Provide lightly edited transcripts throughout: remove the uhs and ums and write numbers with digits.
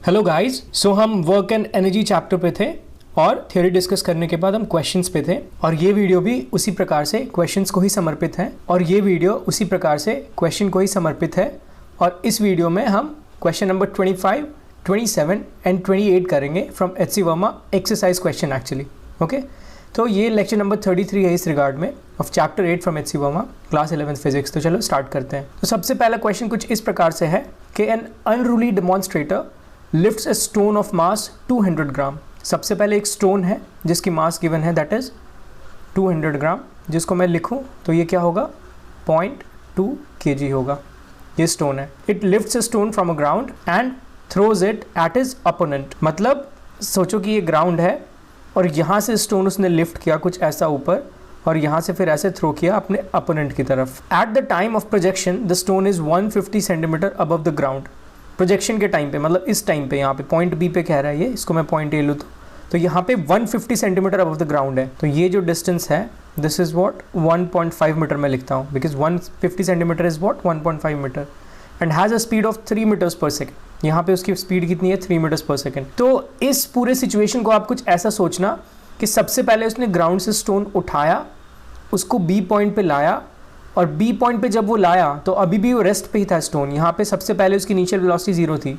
Hello guys, सो हम work and energy chapter पे थे और थ्योरी डिस्कस करने के बाद हम क्वेश्चंस पे थे और ये वीडियो भी उसी प्रकार से क्वेश्चंस को ही समर्पित है और ये वीडियो उसी प्रकार से क्वेश्चन को ही समर्पित है। और इस वीडियो में हम क्वेश्चन नंबर 25, 27 एंड 28 करेंगे from H C. Verma exercise question actually. Okay, तो ये लेक्चर नंबर 33 है इस रिगार्ड में of chapter 8 from H C. Verma class 11th physics. तो चलो स्टार्ट करते हैं। तो सबसे पहला क्वेश्चन कुछ इस प्रकार से है कि an unruly demonstrator lifts a stone of mass 200 gram. सबसे पहले एक स्टोन है जिसकी मास गिवन है दैट इज 200 ग्राम, जिसको मैं लिखूं तो ये क्या होगा 0.2 kg होगा। ये स्टोन है। It lifts a stone from a ground and throws it at his opponent. मतलब सोचो कि ये ग्राउंड है और यहाँ से स्टोन उसने लिफ्ट किया कुछ ऐसा ऊपर और यहाँ से फिर ऐसे थ्रो किया अपने अपोनेंट की तरफ। At the time of projection the stone is 150 centimetre above the ground. Projection के टाइम पे मतलब इस टाइम पे यहाँ पे पॉइंट बी पे कह रहा है ये, इसको मैं पॉइंट ए लूँ तो यहाँ पे 150 सेंटीमीटर अबव द ग्राउंड है। तो ये जो डिस्टेंस है दिस इज व्हाट 1.5 मीटर मैं लिखता हूँ because 150 centimetre is what 1.5 metre and has a speed of 3 metres पर सेकेंड। यहाँ पे उसकी स्पीड कितनी है 3 मीटर्स पर सेकेंड। तो इस पूरे सिचुएशन को आप कुछ ऐसा सोचना कि सबसे पहले उसने ग्राउंड से स्टोन उठाया, उसको बी पॉइंट पे लाया और बी पॉइंट पे जब वो लाया तो अभी भी वो रेस्ट पे ही था स्टोन। यहाँ पे सबसे पहले उसकी इनिशियल वेलोसिटी 0 थी,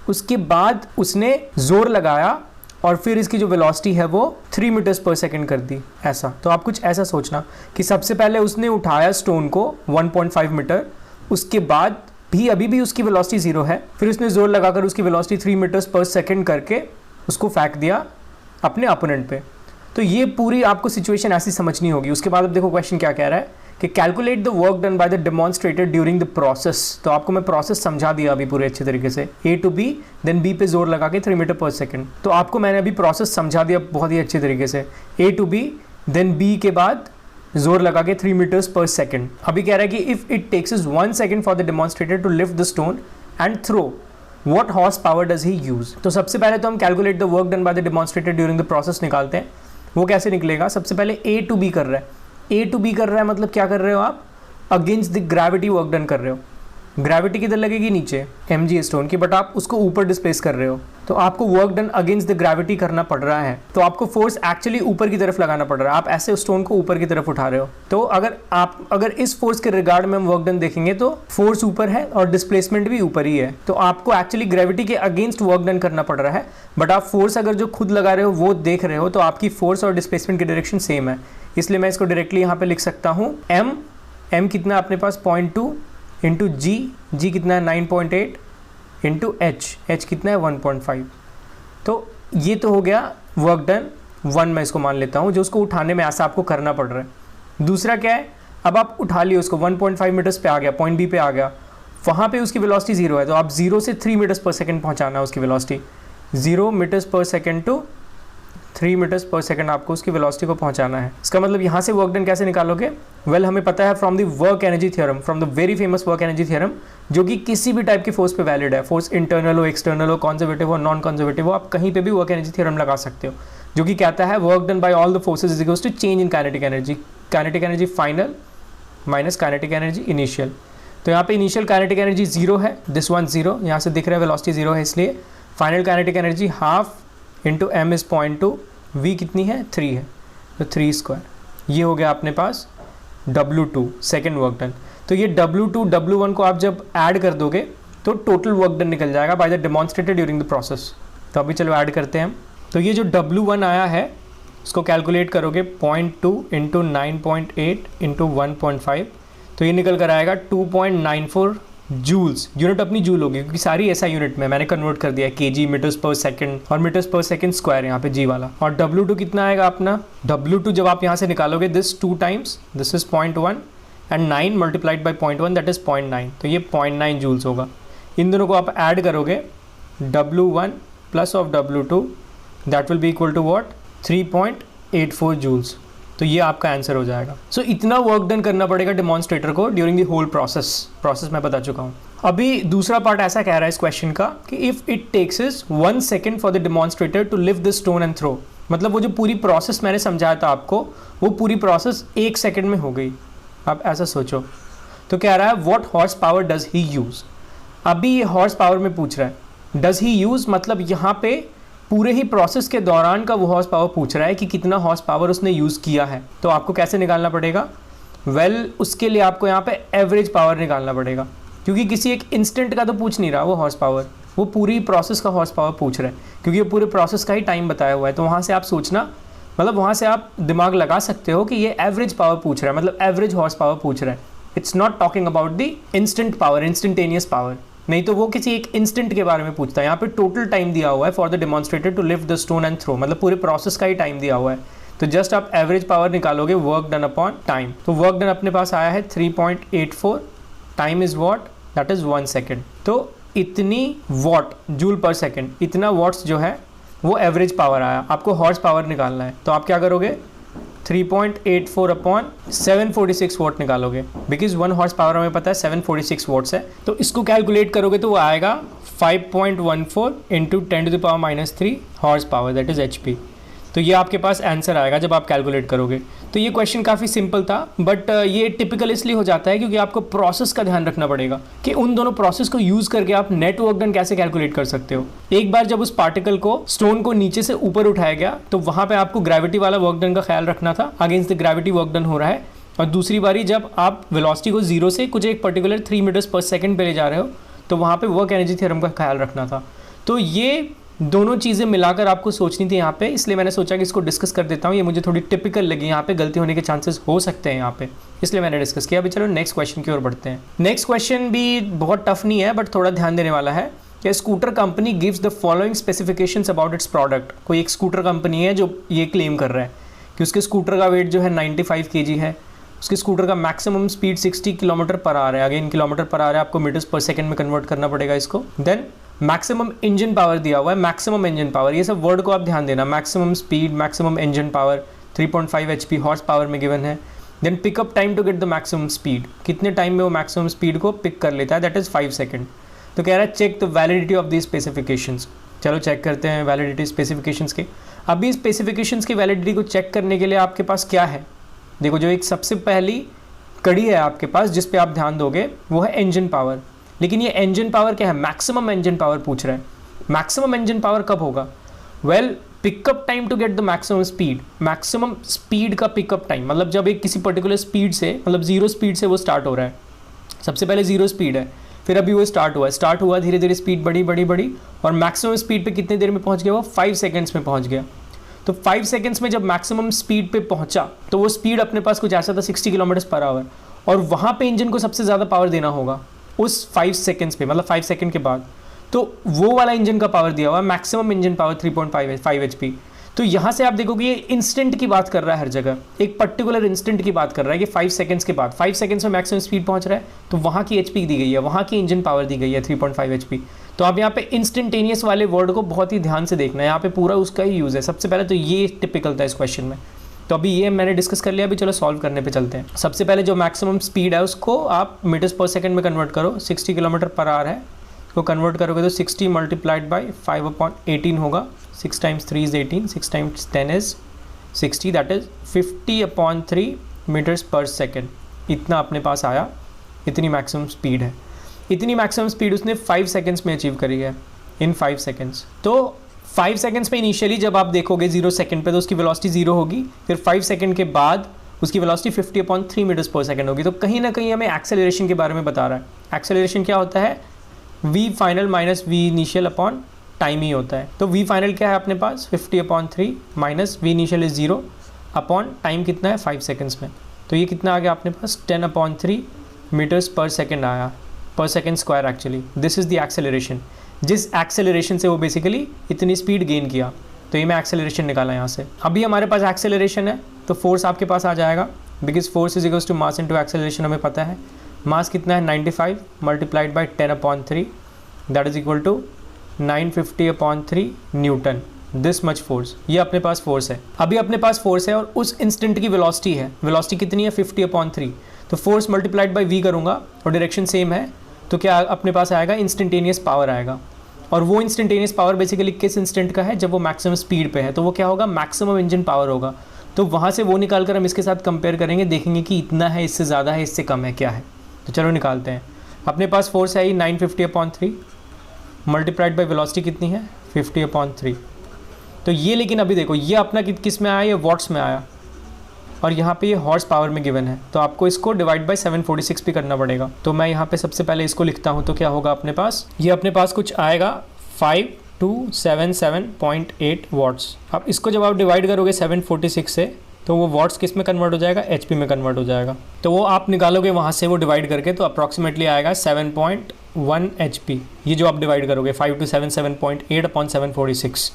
उसके बाद उसने जोर लगाया और फिर इसकी जो वेलोसिटी है वो 3 मीटर्स पर सेकेंड कर दी। ऐसा तो आप कुछ ऐसा सोचना कि सबसे पहले उसने उठाया स्टोन को 1.5 मीटर, उसके बाद भी अभी भी उसकी वेलोसिटी 0 है, फिर उसने जोर लगाकर उसकी वेलोसिटी 3 मीटर्स पर सेकेंड करके उसको फेंक दिया अपने अपोनेंट पे। तो ये पूरी आपको सिचुएशन ऐसी समझनी होगी। उसके बाद अब देखो क्वेश्चन क्या कह रहा है कि calculate the work done by the demonstrator during the process. तो आपको मैं प्रोसेस समझा दिया अभी पूरे अच्छे तरीके से, ए टू बी देन बी पे जोर लगा के 3 मीटर पर सेकेंड। तो आपको मैंने अभी प्रोसेस समझा दिया बहुत ही अच्छे तरीके से, ए टू बी देन बी के बाद जोर लगा के 3 मीटर्स पर सेकेंड। अभी कह रहा है कि if it takes is 1 second for the demonstrator to lift the stone and throw what horse power does he use. तो सबसे पहले तो हम calculate the work done by the demonstrator during the process निकालते हैं। वो कैसे निकलेगा, सबसे पहले ए टू बी कर रहा है। ए टू बी कर रहा है मतलब क्या कर रहे हो आप, against the gravity work done कर रहे हो। ग्रेविटी किधर लगेगी नीचे mg स्टोन की, बट आप उसको ऊपर डिस्प्लेस कर रहे हो तो आपको work done against the gravity करना पड़ रहा है। तो आपको फोर्स एक्चुअली ऊपर की तरफ लगाना पड़ रहा है, आप ऐसे स्टोन को ऊपर की तरफ उठा रहे हो। तो अगर इस फोर्स के रिगार्ड में हम वर्क डन देखेंगे तो फोर्स ऊपर है और डिस्प्लेसमेंट भी ऊपर ही है। तो आपको एक्चुअली ग्रेविटी के अगेंस्ट वर्क डन करना पड़ रहा है, बट आप फोर्स अगर जो खुद लगा रहे हो वो देख रहे हो तो आपकी फोर्स और डिस्प्लेसमेंट की डायरेक्शन सेम है। इसलिए मैं इसको डायरेक्टली यहाँ पे लिख सकता हूँ m कितना अपने पास 0.2 इंटू जी कितना है 9.8 इंटू h कितना है 1.5। तो ये तो हो गया वर्क डन 1, मैं इसको मान लेता हूँ जो उसको उठाने में ऐसा आपको करना पड़ रहा है। दूसरा क्या है, अब आप उठा लिए उसको 1.5 मीटर्स पे आ गया, पॉइंट बी पे आ गया, वहाँ पे उसकी वेलोसिटी 0 है तो आप 0 से 3 मीटर्स पर सेकेंड पहुँचाना है उसकी वेलोसिटी, 0 मीटर्स पर सेकेंड टू 3 मीटर्स पर सेकंड आपको उसकी वेलोसिटी को पहुंचाना है। इसका मतलब यहाँ से वर्क डन कैसे निकालोगे, वेल हमें पता है from the work energy theorem, from the very famous work energy theorem, जो कि किसी भी टाइप की फोर्स पे वैलिड है, फोर्स इंटरनल हो, एक्सटर्नल हो, कंजर्वेटिव हो, नॉन कंजर्वेटिव हो, आप कहीं पे भी वर्क एनर्जी थ्योरम लगा सकते हो, जो कि कहता है work done by all the forces is equals to change in kinetic energy. Kinetic energy final minus kinetic energy initial. तो यहाँ पे इनिशियल काइनेटिक एनर्जी 0 है, दिस वन 0, यहाँ से दिख रहा है वेलोसिटी 0 है, इसलिए final kinetic energy half into m is 0.2, v कितनी है 3 है तो 3 स्क्वायर। ये हो गया अपने पास W2 सेकेंड वर्क डन। तो ये W2 W1 को आप जब ऐड कर दोगे तो टोटल वर्क डन निकल जाएगा bye the demonstrator during the process. तो अभी चलो ऐड करते हैं हम। तो ये जो W1 आया है उसको कैलकुलेट करोगे 0.2 इंटू 9.8 इंटू 1.5 तो ये निकल कर आएगा 2.94 जूल्स। यूनिट अपनी जूल होगी क्योंकि सारी ऐसा यूनिट में मैंने कन्वर्ट कर दिया है kg मीटर्स पर सेकंड और मीटर्स पर सेकंड स्क्वायर यहाँ पे g वाला। और W2 कितना आएगा अपना, W2 जब आप यहाँ से निकालोगे this 2 times this is 0.1 and 9 multiplied by 0.1 that is 0.9 तो ये 0.9 जूल्स होगा। इन दोनों को आप ऐड करोगे W1 plus of W2 that will be equal to what 3.84 joules. तो ये आपका आंसर हो जाएगा। सो इतना वर्क डन करना पड़ेगा डेमोन्स्ट्रेटर को ड्यूरिंग द होल प्रोसेस मैं बता चुका हूँ। अभी दूसरा पार्ट ऐसा कह रहा है इस क्वेश्चन का कि if it takes is 1 second for the demonstrator to lift the stone and throw, मतलब वो जो पूरी प्रोसेस मैंने समझाया था आपको वो पूरी प्रोसेस 1 सेकेंड में हो गई। अब ऐसा सोचो तो कह रहा है what horse power does he use. अभी ये हॉर्स पावर में पूछ रहा है डज ही यूज़ मतलब यहाँ पे पूरे ही प्रोसेस के दौरान का वो हॉर्स पावर पूछ रहा है कि कितना हॉर्स पावर उसने यूज़ किया है। तो आपको कैसे निकालना पड़ेगा? उसके लिए आपको यहाँ पे एवरेज पावर निकालना पड़ेगा, क्योंकि किसी एक इंस्टेंट का तो पूछ नहीं रहा वो हॉर्स पावर, वो पूरी प्रोसेस का हॉर्स पावर पूछ रहा है, क्योंकि वो पूरे प्रोसेस का ही टाइम बताया हुआ है। तो वहाँ से आप सोचना, मतलब वहाँ से आप दिमाग लगा सकते हो कि ये एवरेज पावर पूछ रहा है, मतलब एवरेज हॉर्स पावर पूछ रहा है। It's not talking about the instant power, instantaneous power, नहीं तो वो किसी एक इंस्टेंट के बारे में पूछता है। यहाँ पे टोटल टाइम दिया हुआ है for the demonstrator to lift the stone and throw, मतलब पूरे प्रोसेस का ही टाइम दिया हुआ है। तो जस्ट आप एवरेज पावर निकालोगे वर्क डन अपॉन टाइम। तो वर्क डन अपने पास आया है 3.84, time is what, that is 1 second. तो इतनी वॉट, जूल पर सेकेंड, इतना वॉट्स जो है वो एवरेज पावर आया। आपको हॉर्स पावर निकालना है, तो आप क्या करोगे? 3.84 अपॉन 746 वॉट निकालोगे, बिकॉज 1 हॉर्स पावर हमें पता है 746 वॉट्स है। तो इसको कैलकुलेट करोगे तो वो आएगा 5.14 into 10⁻³ horse power, that is HP। तो ये आपके पास आंसर आएगा जब आप कैलकुलेट करोगे। तो ये क्वेश्चन काफ़ी सिंपल था, बट ये टिपिकल इसलिए हो जाता है क्योंकि आपको प्रोसेस का ध्यान रखना पड़ेगा कि उन दोनों प्रोसेस को यूज़ करके आप नेट वर्क डन कैसे कैलकुलेट कर सकते हो। एक बार जब उस पार्टिकल को, स्टोन को नीचे से ऊपर उठाया गया, तो वहाँ पे आपको ग्रेविटी वाला वर्क डन का ख्याल रखना था, against the gravity work done हो रहा है। और दूसरी बारी जब आप वेलोसिटी को 0 से कुछ एक पर्टिकुलर 3 मीटर्स पर सेकेंड पे ले जा रहे हो, तो वहाँ पे वर्क एनर्जी थ्योरम का ख्याल रखना था। तो ये दोनों चीज़ें मिलाकर आपको सोचनी थी यहाँ पे, इसलिए मैंने सोचा कि इसको डिस्कस कर देता हूँ। ये मुझे थोड़ी टिपिकल लगी, यहाँ पे गलती होने के चांसेस हो सकते हैं यहाँ पे, इसलिए मैंने डिस्कस किया। अभी चलो नेक्स्ट क्वेश्चन की ओर बढ़ते हैं। नेक्स्ट क्वेश्चन भी बहुत टफ नहीं है, बट थोड़ा ध्यान देने वाला है कि scooter company gives the following specifications about it's product. कोई एक स्कूटर कंपनी है जो ये क्लेम कर रहा है कि उसके स्कूटर का वेट जो है 95 kg है, उसके स्कूटर का मैक्सिमम स्पीड 60 km/h है। अगेन km/h आपको मीटर्स पर सेकेंड में कन्वर्ट करना पड़ेगा इसको। देन मैक्सिमम इंजन पावर दिया हुआ है, मैक्सिमम इंजन पावर, ये सब वर्ड को आप ध्यान देना। Maximum speed, maximum engine power, 3.5 HP horse power में गिवन है। Then pickup time to get the maximum speed, कितने टाइम में वो मैक्सिमम स्पीड को पिक कर लेता है, दैट इज़ 5 सेकेंड। तो कह रहा है check the validity of the specifications. चलो चेक करते हैं वैलिडिटी स्पेसिफिकेशंस के। अभी स्पेसिफिकेशंस की वैलिडिटी को चेक करने के लिए आपके पास क्या है? देखो, जो एक सबसे पहली कड़ी है आपके पास जिस पे आप ध्यान दोगे वो है इंजन पावर। लेकिन ये इंजन पावर क्या है? मैक्सिमम इंजन पावर पूछ रहा है। मैक्सिमम इंजन पावर कब होगा? Well, pickup time to get the maximum speed, maximum speed का पिकअप टाइम, मतलब जब एक किसी पर्टिकुलर स्पीड से, मतलब 0 स्पीड से वो स्टार्ट हो रहा है। सबसे पहले 0 स्पीड है, फिर अभी वो स्टार्ट हुआ धीरे धीरे स्पीड बढ़ी और मैक्सिमम स्पीड पे कितनी देर में पहुंच गया? वो 5 सेकेंड्स में पहुंच गया। तो 5 सेकेंड्स में जब मैक्सिमम स्पीड पे पहुंचा तो वो स्पीड अपने पास कुछ ऐसा था 60 km/h, और वहाँ पे इंजन को सबसे ज़्यादा पावर देना होगा उस 5 सेकेंड्स पे, मतलब 5 सेकेंड के बाद। तो वो वाला इंजन का पावर दिया हुआ है, मैक्सिमम इंजन पावर 3.5 HP। तो यहाँ से आप देखोगे ये इंस्टेंट की बात कर रहा है, हर जगह एक पर्टिकुलर इंस्टेंट की बात कर रहा है कि 5 सेकेंड्स के बाद, 5 सेकेंड्स में मैक्सिमम स्पीड पहुँच रहा है, तो वहाँ की HP दी गई है, वहाँ की इंजन पावर दी गई है 3.5 HP। तो आप यहाँ पे इंस्टेंटेनियस वाले वर्ड को बहुत ही ध्यान से देखना है, यहाँ पे पूरा उसका ही यूज़ है। सबसे पहले तो ये टिपिकल था इस क्वेश्चन में। तो अभी ये मैंने डिस्कस कर लिया, अभी चलो सॉल्व करने पे चलते हैं। सबसे पहले जो मैक्सिमम स्पीड है उसको आप मीटर्स पर सेकंड में कन्वर्ट करो। 60 km/h है, उसको कन्वर्ट करोगे तो 60 मल्टीप्लाइड बाई 5/18 होगा। 6 × 3 = 18, 6 × 10 = 60, दैट इज़ 50/3 मीटर्स पर सेकेंड। इतना अपने पास आया, इतनी मैक्सिमम स्पीड है। इतनी मैक्सिमम स्पीड उसने 5 सेकेंड्स में अचीव करी है, इन 5 सेकेंड्स। तो 5 सेकेंड्स में इनिशियली जब आप देखोगे 0 सेकेंड पे तो उसकी वेलोसिटी 0 होगी, फिर 5 सेकेंड के बाद उसकी वेलोसिटी 50/3 मीटर्स पर सेकेंड होगी। तो कहीं ना कहीं हमें एक्सेलरेशन के बारे में बता रहा है। एक्सेलरेशन क्या होता है? v final minus v initial upon time ही होता है। तो v फाइनल क्या है अपने पास? 50/3 minus v initial is 0 upon time कितना है? 5 सेकेंड्स में। तो ये कितना आ गया अपने पास? 10/3 मीटर्स पर सेकेंड आया, पर second square actually. This is the acceleration, जिस एक्सेलरेशन से वो बेसिकली इतनी स्पीड गेन किया। तो ये मैं एक्सेलरेशन निकाला यहाँ से। अभी हमारे पास एक्सेलरेशन है तो फोर्स आपके पास आ जाएगा, because force is equals to mass into acceleration हमें पता है। मास कितना है? 95 multiplied by 10/3, that is equal to 950/3 newton. This much force, ये अपने पास फोर्स है। अभी अपने पास फोर्स है और उस इंस्टेंट की वेलोसिटी है। वेलोसिटी कितनी है? 50/3। तो फोर्स मल्टीप्लाइड बाई v करूँगा और डायरेक्शन सेम है, तो क्या अपने पास आएगा? इंस्टेंटेनियस पावर आएगा। और वो इंस्टेंटेनियस पावर बेसिकली किस इंस्टेंट का है? जब वो मैक्सिमम स्पीड पे है, तो वो क्या होगा? मैक्सिमम इंजन पावर होगा। तो वहाँ से वो निकाल कर हम इसके साथ कंपेयर करेंगे, देखेंगे कि इतना है, इससे ज़्यादा है, इससे कम है, क्या है। तो चलो निकालते हैं। अपने पास फोर्स है ही 950/3, मल्टीप्लाइड बाई वेलोसिटी कितनी है 50/3। तो ये लेकिन अभी देखो ये अपना किस में आया, ये वॉट्स में आया और यहाँ पे ये हॉर्स पावर में गिवन है, तो आपको इसको डिवाइड बाय 746 भी करना पड़ेगा। तो मैं यहाँ पे सबसे पहले इसको लिखता हूँ, तो क्या होगा अपने पास, ये अपने पास कुछ आएगा 5277.8 वॉट्स। अब इसको जब आप डिवाइड करोगे 746 से तो वो वॉट्स किस में कन्वर्ट हो जाएगा, एचपी में कन्वर्ट हो जाएगा। तो वो आप निकालोगे वहाँ से वो डिवाइड करके, तो अप्रॉक्सीमेटली आएगा 7.1 एचपी। ये जो आप डिवाइड करोगे 5277.8 अपॉन 746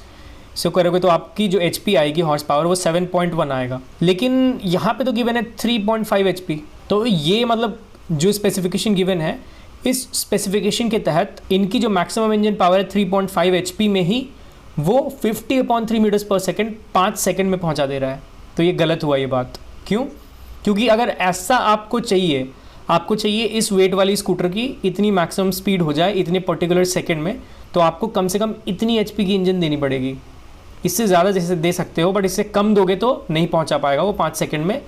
से करोगे तो आपकी जो एचपी आएगी हॉर्स पावर वो 7.1 आएगा। लेकिन यहाँ पे तो गिवन है 3.5 एचपी। तो ये मतलब जो स्पेसिफिकेशन गिवन है, इस स्पेसिफिकेशन के तहत इनकी जो मैक्सिमम इंजन पावर है 3.5 एचपी में ही वो 50/3 मीटर्स पर सेकेंड 5 सेकेंड में पहुँचा दे रहा है। तो ये गलत हुआ ये बात। क्यों? क्योंकि अगर ऐसा आपको चाहिए इस वेट वाली स्कूटर की इतनी मैक्सिमम स्पीड हो जाए इतने पर्टिकुलर सेकंड में, तो आपको कम से कम इतनी एचपी की इंजन देनी पड़ेगी। इससे ज़्यादा जैसे दे सकते हो बट इससे कम दोगे तो नहीं पहुंचा पाएगा वो 5 सेकंड में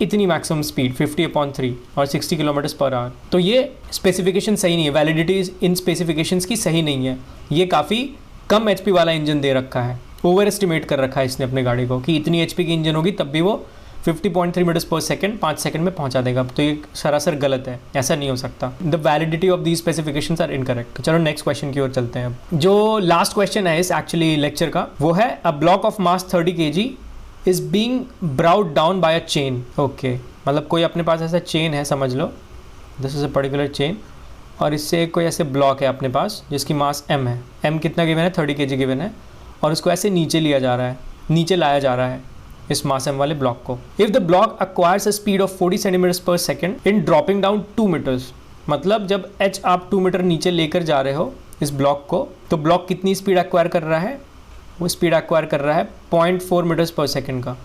इतनी मैक्सिमम स्पीड 50/3 और 60 किलोमीटर्स पर आवर। तो ये स्पेसिफिकेशन सही नहीं है, वैलिडिटी इन स्पेसिफिकेशंस की सही नहीं है। ये काफ़ी कम एचपी वाला इंजन दे रखा है, ओवर एस्टिमेट कर रखा है इसने अपने गाड़ी को कि इतनी एचपी की इंजन होगी तब भी वो 50.3 मीटर्स पर सेकंड 5 सेकंड में पहुंचा देगा। तो ये सरासर गलत है, ऐसा नहीं हो सकता। The validity of these specifications are incorrect. चलो नेक्स्ट क्वेश्चन की ओर चलते हैं। जो लास्ट क्वेश्चन है इस एक्चुअली लेक्चर का वो है a block of mass 30 kg is being brought down by a chain. Okay, मतलब कोई अपने पास ऐसा चेन है, समझ लो this is a particular chain, और इससे कोई ऐसे ब्लॉक है अपने पास जिसकी मास m है। m कितना गिवन है, 30 kg गिवन है, और उसको ऐसे नीचे लाया जा रहा है इस मास m वाले ब्लॉक को। If the block acquires a speed of 40 centimetres per second in dropping down 2 metres, मतलब जब h आप 2 मीटर नीचे लेकर जा रहे हो इस ब्लॉक को, तो ब्लॉक कितनी स्पीड एक्वायर कर रहा है, वो स्पीड एक्वायर कर रहा है 0.4 मीटर्स पर सेकेंड का।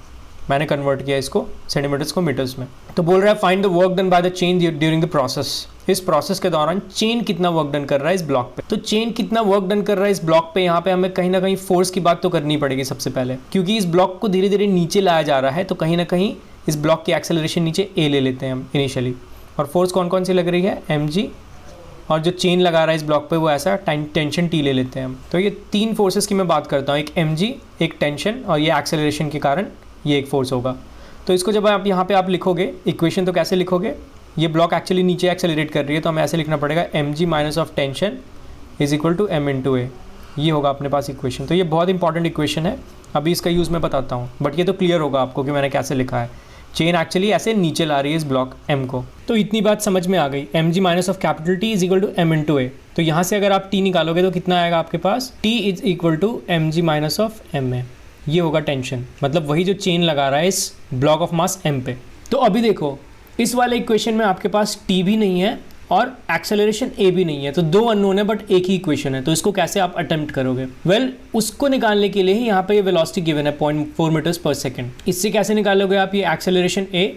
मैंने कन्वर्ट किया इसको सेंटीमीटर्स को मीटर्स में। तो बोल रहा है find the work done by the chain during the process. इस प्रोसेस के दौरान चेन कितना वर्क डन कर रहा है इस ब्लॉक पे। तो चेन कितना वर्क डन कर रहा है इस ब्लॉक पे, यहाँ पे हमें कहीं ना कहीं फोर्स की बात तो करनी पड़ेगी सबसे पहले, क्योंकि इस ब्लॉक को धीरे धीरे नीचे लाया जा रहा है। तो कहीं ना कहीं इस ब्लॉक की एक्सेलरेशन नीचे ए ले लेते हैं हम इनिशियली, और फोर्स कौन कौन सी लग रही है, mg, और जो चेन लगा रहा है इस ब्लॉक पे वो ऐसा टेंशन टी ले लेते हैं हम। तो ये 3 फोर्सेस की मैं बात करता हूँ, एक mg, एक टेंशन, और ये एक्सेलरेशन के कारण ये एक फोर्स होगा। तो इसको जब आप यहाँ पे आप लिखोगे इक्वेशन, तो कैसे लिखोगे, ये ब्लॉक एक्चुअली नीचे एक्सेलरेट कर रही है तो हमें ऐसे लिखना पड़ेगा mg minus of tension is equal to m into A. ये होगा अपने पास इक्वेशन। तो ये बहुत इंपॉर्टेंट इक्वेशन है, अभी इसका यूज़ मैं बताता हूँ, बट ये तो क्लियर होगा आपको कि मैंने कैसे लिखा है। चेन एक्चुअली ऐसे नीचे ला रही है इस ब्लॉक m को। तो इतनी बात समझ में आ गई, mg minus of capital T is equal to m into A. तो यहाँ से अगर आप t निकालोगे तो कितना आएगा आपके पास, t is equal to mg minus of m a. ये होगा टेंशन, मतलब वही जो चेन लगा रहा है इस ब्लॉक ऑफ मास m पे। तो अभी देखो इस वाले इक्वेशन में आपके पास t भी नहीं है और एक्सेलरेशन a भी नहीं है, तो 2 अननोन है बट एक ही इक्वेशन है। तो इसको कैसे आप अटेम्प्ट करोगे, उसको निकालने के लिए ही यहाँ पे ये वेलोसिटी गिवन है 0.4 मीटर्स पर सेकेंड। इससे कैसे निकालोगे आप ये एक्सेलरेशन a,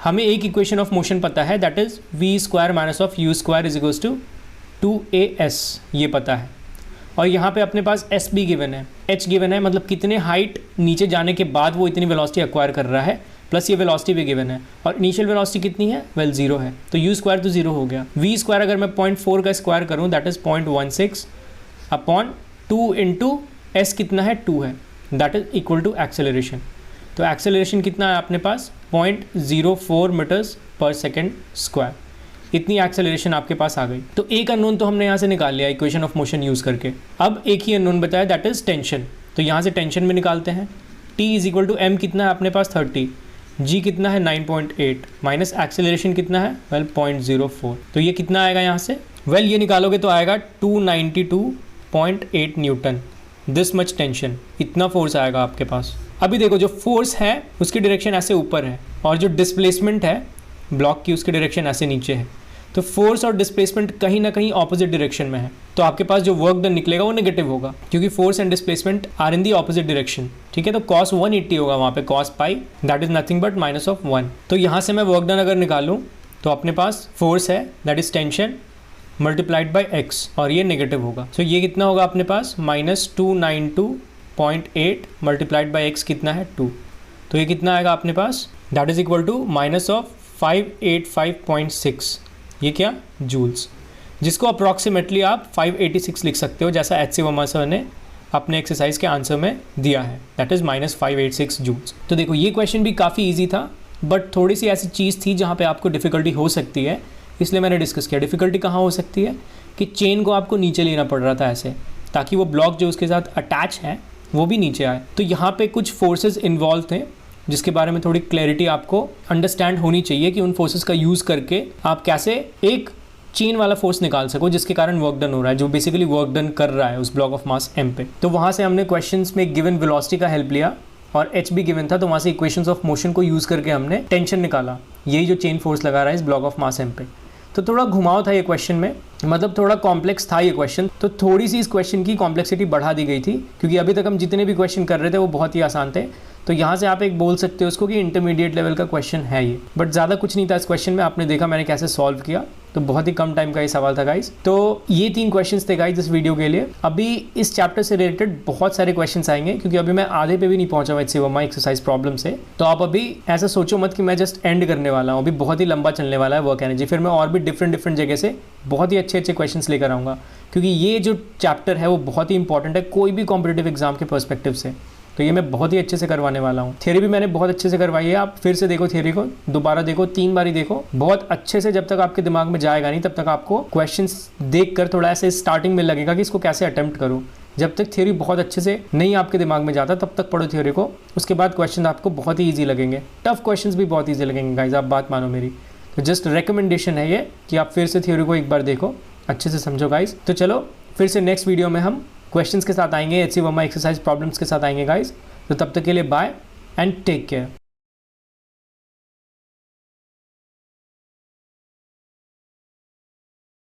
हमें एक इक्वेशन ऑफ मोशन पता है, that is v square minus of u square is equals to 2as, ये पता है। और यहाँ पे अपने पास एस बी गिवन है, एच गिवन है, मतलब कितने हाइट नीचे जाने के बाद वो इतनी वेलोसिटी एक्वायर कर रहा है, प्लस ये वेलोसिटी भी गिवन है। और इनिशियल वेलोसिटी कितनी है, 0 है, तो यू स्क्वायर तो 0 हो गया। वी स्क्वायर अगर मैं 0.4 का स्क्वायर करूँ that is 0.16 upon 2 into S कितना है 2 है, that is equal to acceleration. तो एक्सेलरेशन कितना है अपने पास 0.04 मीटर्स पर सेकेंड स्क्वायर, इतनी एक्सेलरेशन आपके पास आ गई। तो एक अननोन तो हमने यहाँ से निकाल लिया इक्वेशन ऑफ मोशन यूज़ करके। अब एक ही अननोन बताया दैट इज टेंशन, तो यहाँ से टेंशन में निकालते हैं। T is equal to m कितना है अपने पास 30, G कितना है 9.8, माइनस एक्सेलरेशन कितना है 0.04। तो ये कितना आएगा यहाँ से, ये निकालोगे तो आएगा 292.8 न्यूटन। दिस मच टेंशन, इतना फोर्स आएगा आपके पास। अभी देखो जो फोर्स है उसकी डायरेक्शन ऐसे ऊपर है और जो डिस्प्लेसमेंट है ब्लॉक की उसकी डायरेक्शन ऐसे नीचे है। तो फोर्स और डिस्प्लेसमेंट कहीं ना कहीं ऑपोजिट डायरेक्शन में है, तो आपके पास जो वर्क डन निकलेगा वो नेगेटिव होगा, क्योंकि force and displacement are in the opposite direction. ठीक है, तो cos 180 होगा वहाँ पे, cos pi that is nothing but minus of 1। तो यहाँ से मैं वर्क डन अगर निकालूँ तो अपने पास फोर्स है that is tension multiplied by x, और ये नेगेटिव होगा। तो ये कितना होगा अपने पास -292.8 मल्टीप्लाइड बाई x कितना है 2, तो ये कितना आएगा अपने पास, that is equal to minus of 585.6, ये क्या जूल्स। जिसको अप्रॉक्सीमेटली आप 586 लिख सकते हो, जैसा एच सी वर्मा सर ने अपने एक्सरसाइज के आंसर में दिया है, दैट इज़ -586 जूल्स। तो देखो ये क्वेश्चन भी काफ़ी ईजी था, बट थोड़ी सी ऐसी चीज़ थी जहाँ पे आपको डिफ़िकल्टी हो सकती है, इसलिए मैंने डिस्कस किया। डिफ़िकल्टी कहाँ हो सकती है कि चेन को आपको नीचे लेना पड़ रहा था ऐसे, ताकि वो ब्लॉक जो उसके साथ अटैच है वो भी नीचे आए। तो यहाँ पे कुछ फोर्सेस इन्वॉल्व थे जिसके बारे में थोड़ी क्लैरिटी आपको अंडरस्टैंड होनी चाहिए कि उन फोर्सेस का यूज़ करके आप कैसे एक चेन वाला फोर्स निकाल सको जिसके कारण वर्क डन हो रहा है, जो बेसिकली वर्क डन कर रहा है उस ब्लॉक ऑफ मास m पे। तो वहाँ से हमने क्वेश्चंस में गिवन वेलोसिटी का हेल्प लिया और h भी गिवन था, तो वहाँ से इक्वेशंस ऑफ मोशन को यूज़ करके हमने टेंशन निकाला, यही जो चेन फोर्स लगा रहा है इस ब्लॉक ऑफ मास m पे। तो थोड़ा घुमाव था ये क्वेश्चन में, मतलब थोड़ा कॉम्प्लेक्स था ये क्वेश्चन, तो थोड़ी सी इस क्वेश्चन की कॉम्प्लेक्सिटी बढ़ा दी गई थी, क्योंकि अभी तक हम जितने भी क्वेश्चन कर रहे थे वो बहुत ही आसान थे। तो यहाँ से आप एक बोल सकते हो उसको कि इंटरमीडिएट लेवल का क्वेश्चन है ये, बट ज़्यादा कुछ नहीं था इस क्वेश्चन में। आपने देखा मैंने कैसे सॉल्व किया, तो बहुत ही कम टाइम का ये सवाल था गाइज। तो ये 3 क्वेश्चंस थे गाइज इस वीडियो के लिए। अभी इस चैप्टर से रिलेटेड बहुत सारे क्वेश्चंस आएंगे, क्योंकि अभी मैं आधे पे भी नहीं पहुंचा H C Verma exercise problem से। तो आप अभी ऐसा सोचो मत कि मैं जस्ट एंड करने वाला हूँ, अभी बहुत ही लंबा चलने वाला है वर्क एनर्जी। फिर मैं और भी डिफरेंट जगह से बहुत ही अच्छे क्वेश्चंस लेकर आऊँगा, क्योंकि ये जो चैप्टर है वो बहुत ही इंपॉर्टेंट है कोई भी कॉम्पिटेटिव एग्जाम के पर्सपेक्टिव से। तो ये मैं बहुत ही अच्छे से करवाने वाला हूँ। थ्योरी भी मैंने बहुत अच्छे से करवाई है, आप फिर से देखो थ्योरी को, दोबारा देखो, 3 बारी देखो बहुत अच्छे से। जब तक आपके दिमाग में जाएगा नहीं तब तक आपको क्वेश्चंस देखकर थोड़ा ऐसे स्टार्टिंग में लगेगा कि इसको कैसे अटेम्प्ट करूँ। जब तक थ्योरी बहुत अच्छे से नहीं आपके दिमाग में जाता तब तक पढ़ो थ्योरी को, उसके बाद क्वेश्चन आपको बहुत ही ईजी लगेंगे, टफ क्वेश्चन भी बहुत ईजी लगेंगे गाइज, आप बात मानो मेरी। तो जस्ट रिकमेंडेशन है ये कि आप फिर से थ्योरी को एक बार देखो, अच्छे से समझो गाइज। तो चलो फिर से नेक्स्ट वीडियो में हम क्वेश्चंस के साथ आएंगे, H C Verma exercise problems के साथ आएंगे गाइज। तो तब तक के लिए बाय एंड टेक केयर।